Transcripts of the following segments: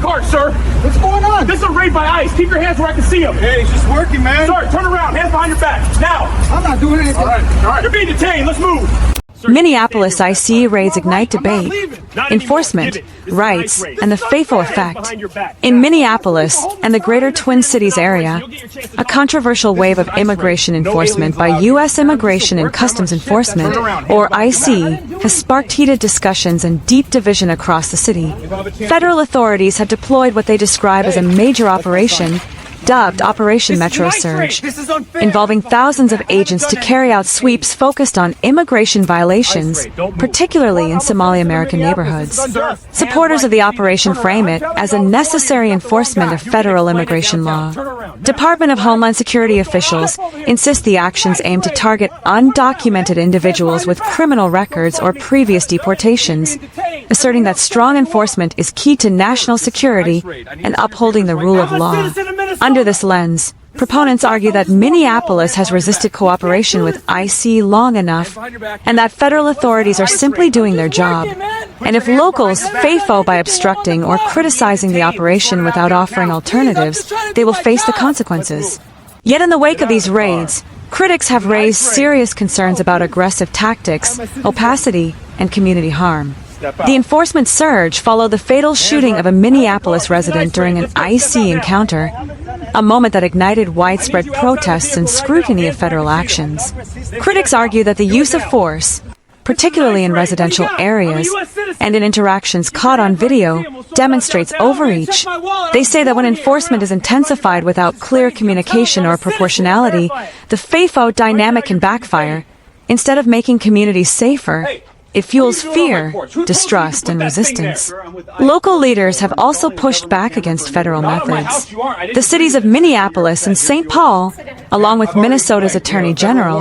car, sir. What's going on? This is a raid by ICE. Keep your hands where I can see them. Hey, he's just working, man. Sir, turn around. Hands behind your back. Now. I'm not doing anything. All right. You're being detained. Let's move. Minneapolis IC raids ignite debate, enforcement, rights, and the Fafo effect. In Minneapolis and the greater Twin Cities area, a controversial wave of immigration enforcement by U.S. Immigration and Customs Enforcement, or IC, has sparked heated discussions and deep division across the city. Federal authorities have deployed what they describe as a major operation, dubbed Operation Metro Surge, involving thousands of agents to carry out sweeps focused on immigration violations, particularly in Somali American neighborhoods. Supporters of the operation frame it as a necessary enforcement of federal immigration law. Department of Homeland Security officials insist the actions aim to target undocumented individuals with criminal records or previous deportations, asserting that strong enforcement is key to national security and upholding the rule of law. Under this lens, proponents argue that Minneapolis has resisted cooperation with IC long enough, and that federal authorities are simply doing their job. And if locals Fafo by obstructing or criticizing the operation without offering alternatives, they will face the consequences. Yet in the wake of these raids, critics have raised serious concerns about aggressive tactics, opacity, and community harm. The enforcement surge followed the fatal shooting of a Minneapolis resident during an IC encounter, a moment that ignited widespread protests and scrutiny of federal actions. Critics argue that the use of force, particularly in residential areas and in interactions caught on video, demonstrates overreach. They say that when enforcement is intensified without clear communication or proportionality, the Fafo dynamic can backfire. Instead of making communities safer, it fuels fear, distrust, and resistance. Local leaders have also pushed back against federal methods. The cities of Minneapolis and St. Paul, along with Minnesota's Attorney General,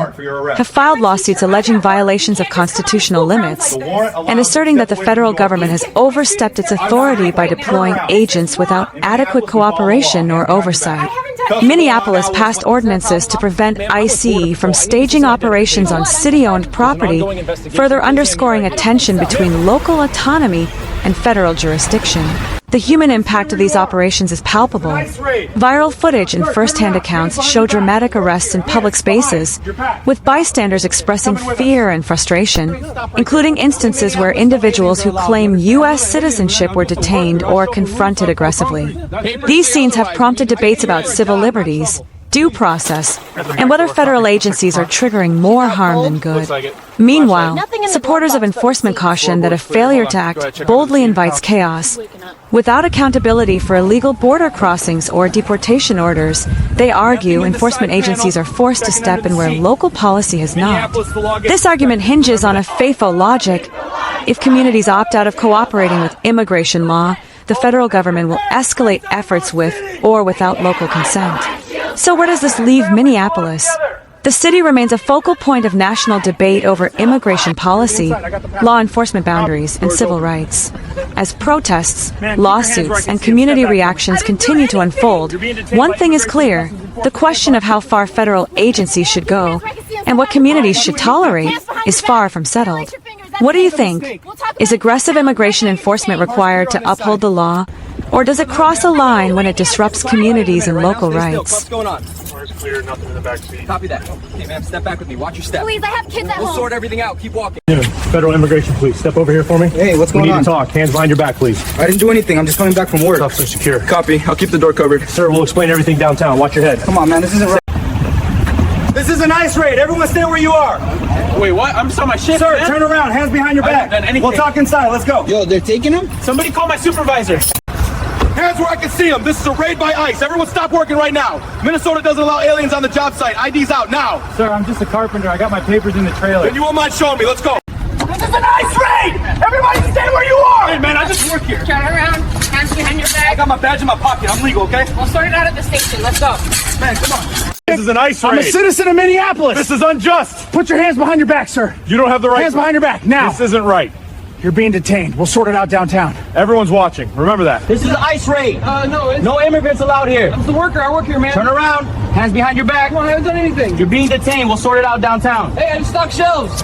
have filed lawsuits alleging violations of constitutional limits and asserting that the federal government has overstepped its authority by deploying agents without adequate cooperation or oversight. Minneapolis passed ordinances to prevent IC from staging operations on city-owned property, further underscoring a tension between local autonomy and federal jurisdiction. The human impact of these operations is palpable. Viral footage and first-hand accounts show dramatic arrests in public spaces, with bystanders expressing fear and frustration, including instances where individuals who claim U.S. citizenship were detained or confronted aggressively. These scenes have prompted debates about civil liberties, due process, and whether federal agencies are triggering more harm than good. Meanwhile, supporters of enforcement caution that a failure to act boldly invites chaos. Without accountability for illegal border crossings or deportation orders, they argue enforcement agencies are forced to step in where local policy has not. This argument hinges on a Fafo logic. If communities opt out of cooperating with immigration law, the federal government will escalate efforts with or without local consent. So where does this leave Minneapolis? The city remains a focal point of national debate over immigration policy, law enforcement boundaries, and civil rights. As protests, lawsuits, and community reactions continue to unfold, one thing is clear: the question of how far federal agencies should go and what communities should tolerate is far from settled. What do you think? Is aggressive immigration enforcement required to uphold the law, or does it cross a line when it disrupts communities and local rights? What's going on? Car's clear, nothing in the back seat. Copy that. Okay, ma'am, step back with me. Watch your step. Please, I have kids at home. We'll sort everything out. Keep walking. Federal immigration police, step over here for me. Hey, what's going on? We need to talk. Hands behind your back, please. I didn't do anything. I'm just coming back from work. Officer secure. Copy. I'll keep the door covered. Sir, we'll explain everything downtown. Watch your head. Come on, man. This isn't right. This is an ICE raid. Everyone stay where you are. Wait, what? I'm just on my shit, Sir, man. turn around. Hands behind your I back. haven't done anything. We'll talk inside. Let's go. Yo, they're taking him? Somebody call my supervisor. Hands where I can see them. This is a raid by ICE. Everyone stop working right now. Minnesota doesn't allow aliens on the job site. ID's out now. Sir, I'm just a carpenter. I got my papers in the trailer. Then you won't mind showing me. Let's go. This is an ICE raid! Everybody stay where you are! Hey, man, I just work here. Turn around, hands behind your I back. got my badge in my pocket. I'm legal, okay? We'll sort it out at the station. Let's go. Man, come on. This is an ICE raid. I'm a citizen of Minneapolis. This is unjust. Put your hands behind your back, sir. You don't have the right. Hands behind your back, now. This isn't right. You're being detained. We'll sort it out downtown. Everyone's watching. Remember that. This is an ICE raid. No, it's... No immigrants allowed here. I'm the worker. I work here, man. Turn around. Hands behind your back. Come on, I haven't done anything. You're being detained. We'll sort it out downtown. Hey, I just stocked shelves.